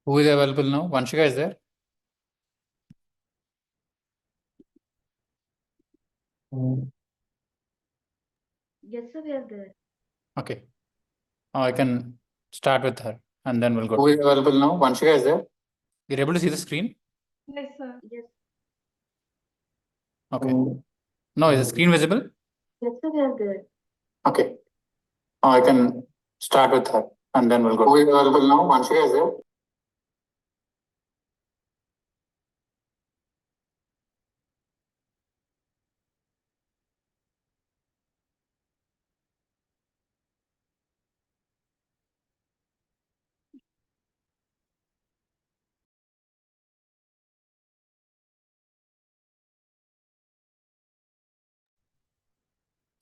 Who is available now? Vanshika is there? Yes, sir, we are there. Okay. I can start with her and then we'll go. Who is available now? Vanshika is there? You're able to see the screen? Yes, sir. Yes. Okay. No, is the screen visible? Yes, sir, we are there. Okay. I can start with her and then we'll go. Who is available now? Vanshika is there?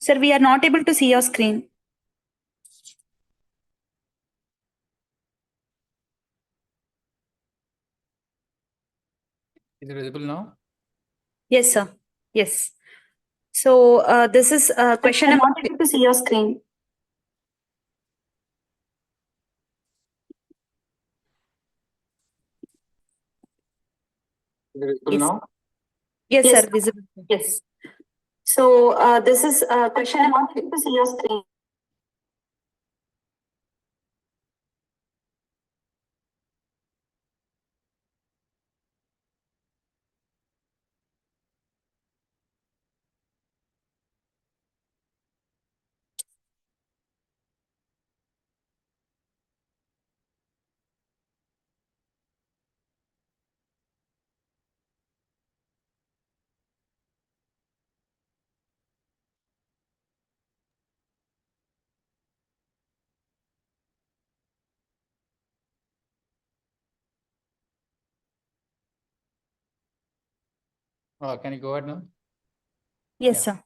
Sir, we are not able to see your screen. Is it visible now? Yes, sir. Yes. So this is a question. I'm not able to see your screen. Is it visible Yes. now? Yes, Yes. sir. Visible. Yes. So this is a question. I'm not able to see your screen. Can you go ahead now? Yes, Yeah.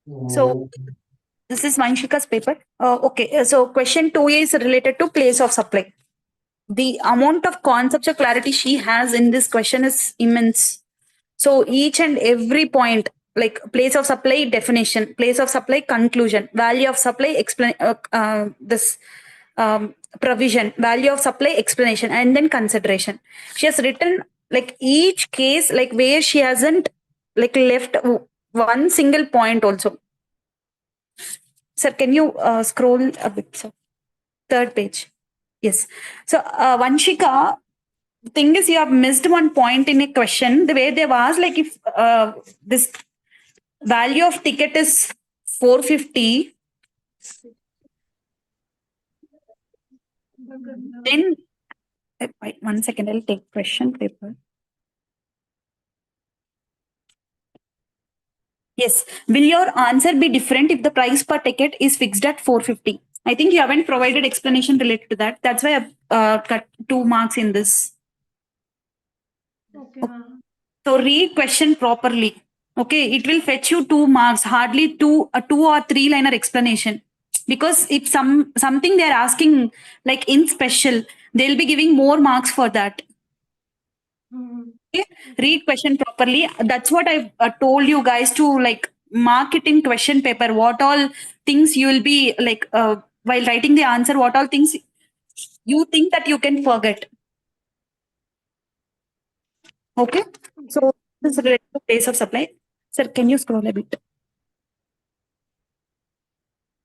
sir. So this is Vanshika's paper. Okay. So question 2 is related to place of supply. The amount of conceptual clarity she has in this question is immense. So each and every point, like place of supply definition, place of supply conclusion, value of supply explain this provision, value of supply explanation, and then consideration. She has written like each case, like where she hasn't like left one single point also. Sir, can you scroll a bit, sir? Third page. Yes. So Vanshika, the thing is, you have missed one point in a question. The way they've asked, like if this value of ticket is 450, then wait 1 second, I'll take question paper. Yes. Will your answer be different if the price per ticket is fixed at 450? I think you haven't provided explanation related to that. That's why I've cut 2 marks in this. Okay, ma'am. So read question properly. Okay, it will fetch you 2 marks, hardly a 2 or 3 liner explanation. Because if something they're asking like in special, they'll be giving more marks for that. Okay? Read question properly. That's what I've told you guys to like mark it in question paper. What all things you will be like while writing the answer, what all things you think that you can forget. Okay. So this is related to place of supply. Sir, can you scroll a bit?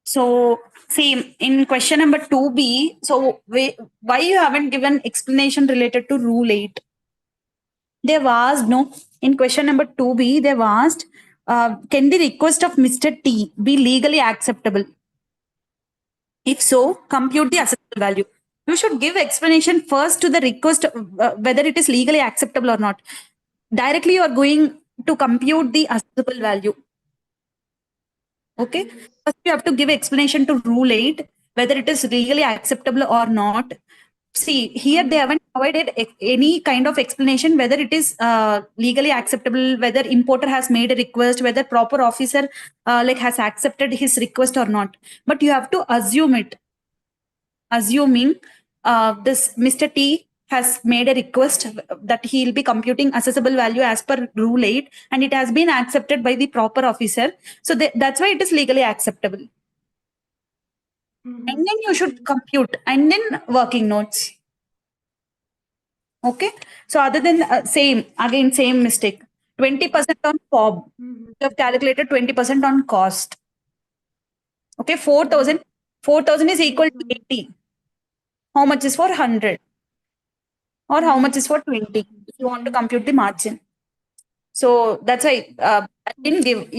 So same in question number 2B. So why you haven't given explanation related to rule 8? They've asked, no, in question number 2B, they've asked, can the request of Mr. T be legally acceptable? If so, compute the acceptable value. You should give explanation first to the request, whether it is legally acceptable or not. Directly, you are going to compute the acceptable value. Okay. First, you have to give explanation to rule 8, whether it is legally acceptable or not. See, here they haven't provided any kind of explanation whether it is legally acceptable, whether importer has made a request, whether proper officer like has accepted his request or not. But you have to assume it. Assuming this Mr. T has made a request that he will be computing accessible value as per rule 8 and it has been accepted by the proper officer. So that's why it is legally acceptable. And then you should compute and then working notes. Okay. So other than same mistake. 20% on FOB. Mm-hmm. You have calculated 20% on cost. Okay. 4,000. 4,000 is equal to 80. How much is for 100? Or how much is for 20? If you want to compute the margin. So that's why I didn't give,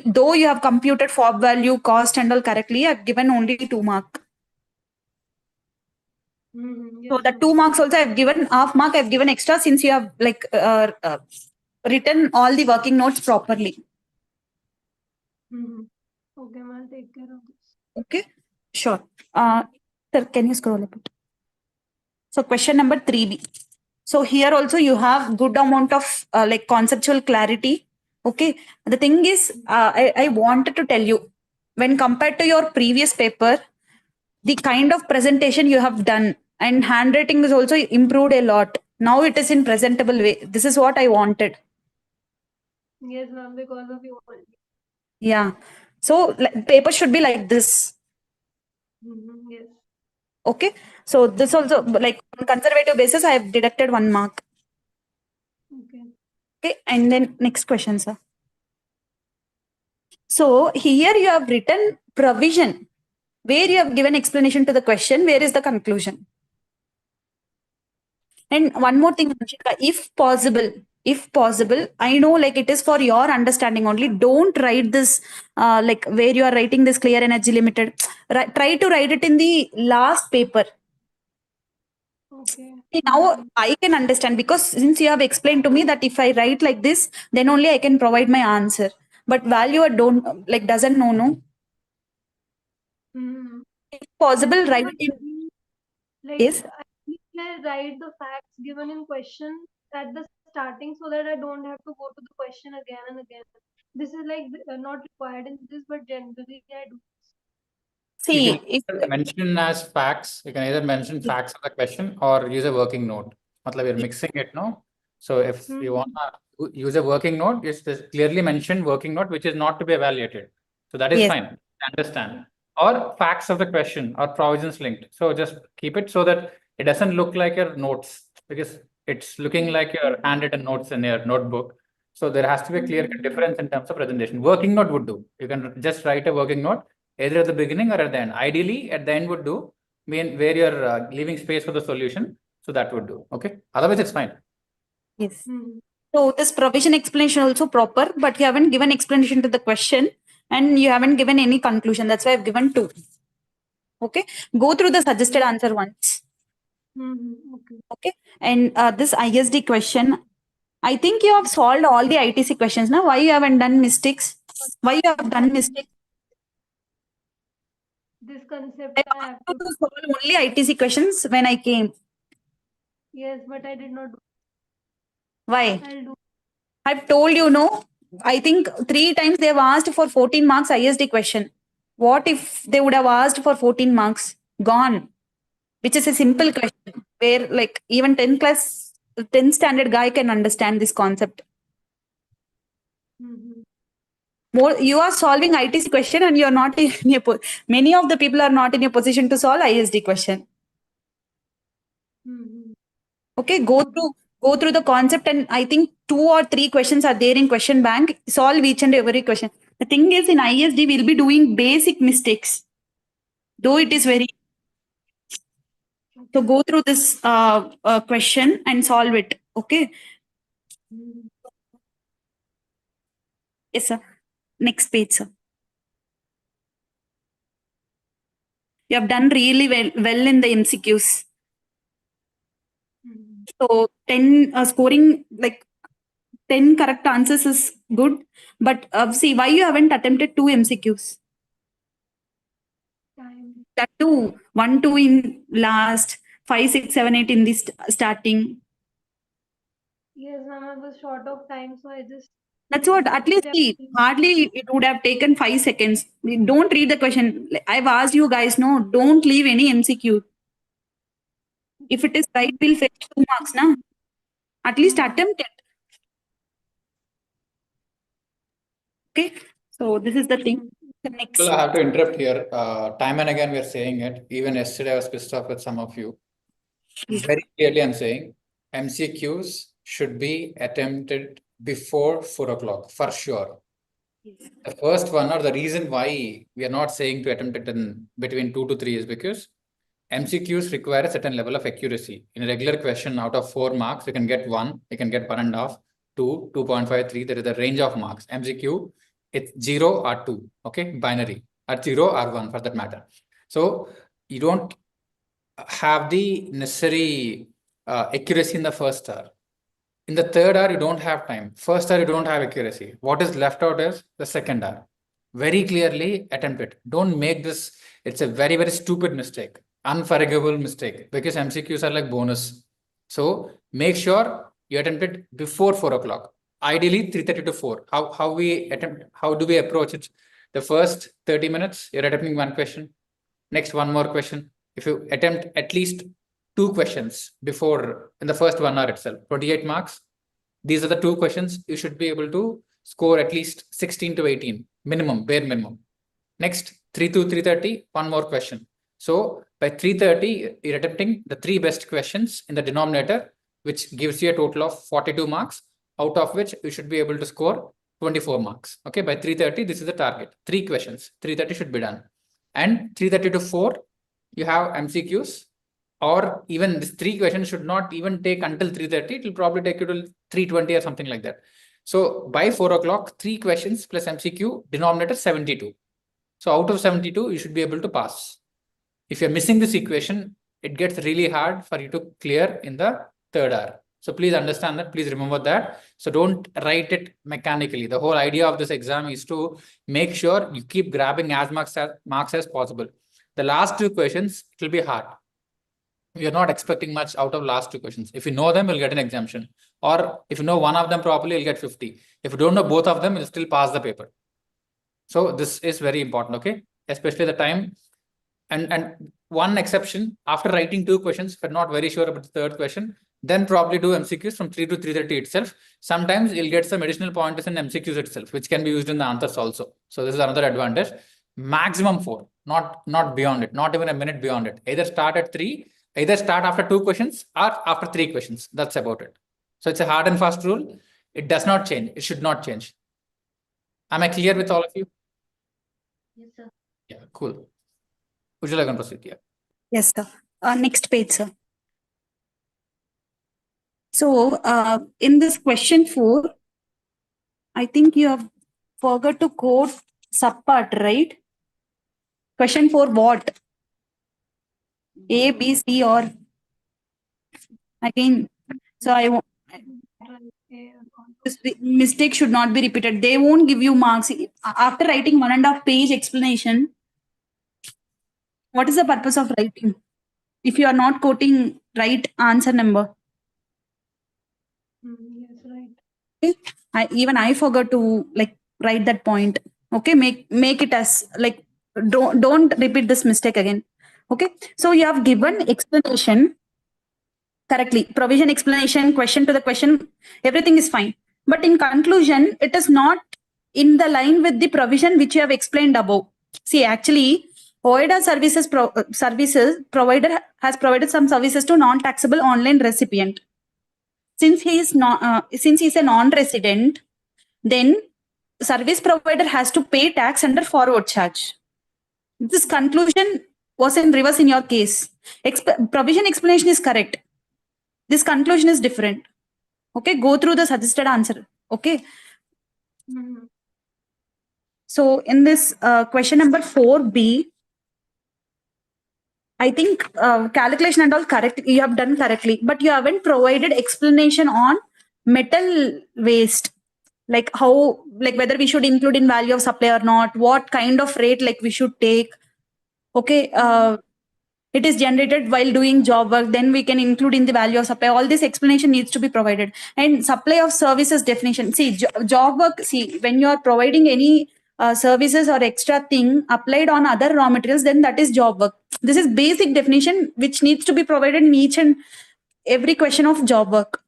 though you have computed FOB value, cost and all correctly, I've given only 2 mark. Mm-hmm. So Yes, the ma'am. 2 marks also I've given half mark, I've given extra since you have written all the working notes properly. Mm-hmm. Okay, ma'am, I'll take care of this. Okay, sure. Sir, can you scroll a bit? So question number 3B. So here also you have good amount of conceptual clarity. Okay. The thing is, I wanted to tell you, when compared to your previous paper, the kind of presentation you have done and handwriting is also improved a lot. Now it is in presentable way. This is what I wanted. Yes, ma'am, because of you only. Yeah. So paper should be like this. Mm-hmm. Yes. Okay. So this also, like on conservative basis, I have deducted 1 mark. Okay. Okay. And then next question, sir. So here you have written provision where you have given explanation to the question. Where is the conclusion? And one more thing, Anshika, if possible, I know like it is for your understanding only. Don't write this like where you are writing this clear energy limited. Try to write it in the last paper. Okay. See, now I can understand because since you have explained to me that if I write like this, then only I can provide my answer. But valuer don't like doesn't know, no. Mm-hmm. If possible, Yes, ma'am, write but it in like this. I think I write the facts given in question at the starting so that I don't have to go to the question again and again. This is like not required in this, but generally I do. You See, can either mention as facts. You can either mention facts of the question or use a working note. Matlab you're mixing it, no? So if you want to use a working note, just clearly mention working note, which is not to be evaluated. So that is yes, fine. Understand. Or facts of the question or provisions linked. So just keep it so that it doesn't look like your notes because it's looking like your handwritten notes in your notebook. So there has to be a clear difference in terms of presentation. Working note would do. You can just write a working note either at the beginning or at the end. Ideally, at the end would do, mean where you're leaving space for the solution. So that would do. Okay. Otherwise, it's fine. yes. Mm-hmm. So this provision explanation also proper, but you haven't given explanation to the question and you haven't given any conclusion. That's why I've given 2. Okay. Go through the suggested answer once. Okay. Okay. And this ISD question, I think you have solved all the ITC questions now. Why you haven't done mistakes? Why you have done mistakes? This concept I I have asked to. you to solve only ITC questions when I came. Yes, but I did not do. Why? I'll do. I've told you no. I think 3 times they have asked for 14 marks ISD question. What if they would have asked for 14 marks? Gone. Which is a simple question where like even 10 standard guy can understand this concept. Mm-hmm. More, you are solving ITC question and you're not in your many of the people are not in a position to solve ISD question. Mm-hmm. Okay, go through the concept and I think 2 or 3 questions are there in question bank. Solve each and every question. The thing is in ISD we'll be doing basic mistakes. Though it is very so go through this question and solve it. Okay. Mm-hmm. Yes, sir. Next page, sir. You have done really well in the MCQs. Mm-hmm. So 10 scoring like 10 correct answers is good. But see, why you haven't attempted 2 MCQs? Time. That too, 1, 2 in last, 5, 6, 7, 8 in the starting. Yes, ma'am, I was short of time, so I just That's what, at least did see, everything. hardly it would have taken 5 seconds. Don't read the question. I've asked you guys, no, don't leave any MCQ. If it is right, we'll fetch 2 marks, na? At least attempt it. Okay. So this is the thing. The next. Well, I have to interrupt here. Time and again, we're saying it. Even yesterday, I was pissed off with some of you. Very clearly, I'm saying MCQs should be attempted before 4 o'clock for sure. The first one, or the reason why we are not saying to attempt it in between 2 to 3 is because MCQs require a certain level of accuracy. In a regular question, out of 4 marks, you can get 1, you can get 1.5, 2, 2.5, 3. There is a range of marks. MCQ, it's 0 or 2, okay? Binary, or 0 or 1 for that matter. So you don't have the necessary accuracy in the first hour. In the third hour, you don't have time. First hour, you don't have accuracy. What is left out is the second hour. Very clearly attempt it. Don't make this. It's a very, very stupid mistake, unforgivable mistake, because MCQs are like bonus. So make sure you attempt it before 4 o'clock. Ideally 3:30 to 4. How do we approach it? The first 30 minutes, you're attempting one question. Next, one more question. If you attempt at least 2 questions before in the first 1 hour itself, 28 marks. These are the 2 questions you should be able to score at least 16 to 18 minimum, bare minimum. Next, 3 to 3:30, one more question. So by 3:30, you're attempting the 3 best questions in the denominator, which gives you a total of 42 marks, out of which you should be able to score 24 marks. Okay, by 3:30, this is the target. 3 questions, 3:30 should be done. And 3:30 to 4, you have MCQs, or even this 3 questions should not even take until 3:30. It will probably take you till 3:20 or something like that. So by 4 o'clock, 3 questions plus MCQ, denominator 72. So out of 72, you should be able to pass. If you're missing this equation, it gets really hard for you to clear in the third hour. So please understand that, please remember that. So don't write it mechanically. The whole idea of this exam is to make sure you keep grabbing as much marks as possible. The last 2 questions, it will be hard. We are not expecting much out of last 2 questions. If you know them, you'll get an exemption. Or if you know one of them properly, you'll get 50. If you don't know both of them, you'll still pass the paper. So this is very important, okay? Especially the time. And one exception, after writing 2 questions, if you're not very sure about the third question, then probably do MCQs from 3 to 3:30 itself. Sometimes you'll get some additional pointers in MCQs itself, which can be used in the answers also. So this is another advantage. Maximum 4, not beyond it, not even a minute beyond it. Either start at 3, either start after 2 questions or after 3 questions. That's about it. So it's a hard and fast rule. It does not change. It should not change. Am I clear with all of you? Yes, sir. Yeah, cool. Ujjwala can proceed. Yeah. Yes, sir. Next page, sir. So, in this question 4, I think you have forgot to quote subpart, right? Question 4, what? A, B, C, or again. So I want this mistake should not be repeated. They won't give you marks after writing 1.5 page explanation. What is the purpose of writing if you are not quoting right answer number? Yes, right. Okay? I forgot to like write that point. Okay, make it as like don't repeat this mistake again. Okay, so you have given explanation correctly, provision, explanation, question to the question, everything is fine. But in conclusion, it is not in the line with the provision which you have explained above. See, actually, OIDA services provider has provided some services to non-taxable online recipient. Since he is not, since he is a non-resident, then service provider has to pay tax under forward charge. This conclusion was in reverse in your case. Provision explanation is correct. This conclusion is different. Okay, go through the suggested answer. Okay. So in this question number 4B, I think calculation and all correct. You have done correctly, but you haven't provided explanation on metal waste, like how, like whether we should include in value of supply or not, what kind of rate like we should take. Okay, it is generated while doing job work, then we can include in the value of supply. All this explanation needs to be provided. And supply of services definition. See, job work, see, when you are providing any services or extra thing applied on other raw materials, then that is job work. This is basic definition which needs to be provided in each and every question of job work.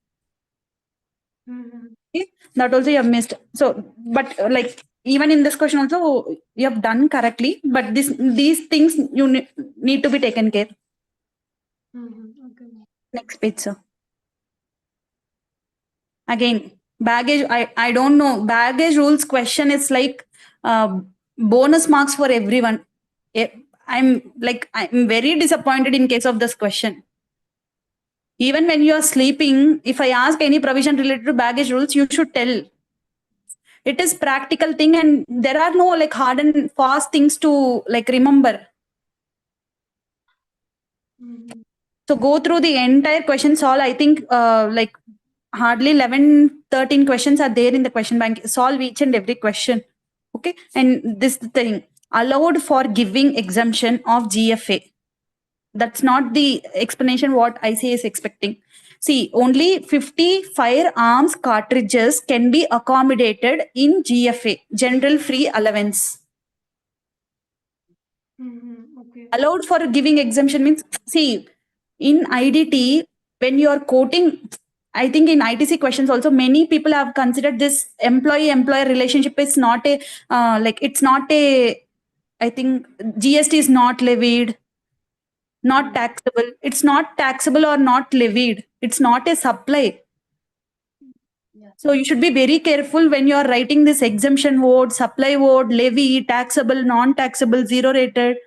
Okay? That also you have missed. So, but like even in this question also you have done correctly, but these things you need to be taken care. Okay. Next page, sir. Again, baggage, I don't know. Baggage rules question is like bonus marks for everyone. I'm very disappointed in case of this question. Even when you are sleeping, if I ask any provision related to baggage rules, you should tell. It is practical thing, and there are no like hard and fast things to like remember. Mhm. So go through the entire question, solve. I think like hardly 11, 13 questions are there in the question bank. Solve each and every question. Okay. And this thing, allowed for giving exemption of GFA. That's not the explanation what ICA is expecting. See, only 50 firearms cartridges can be accommodated in GFA, General Free Allowance. Okay. Allowed for giving exemption means, see, in IDT, when you are quoting, I think in ITC questions also, many people have considered this employee-employer relationship is not a, it's not a, I think GST is not levied, not taxable. It's not taxable or not levied. It's not a supply. So you should be very careful when you are writing this exemption word, supply word, levy, taxable, non-taxable, zero rated.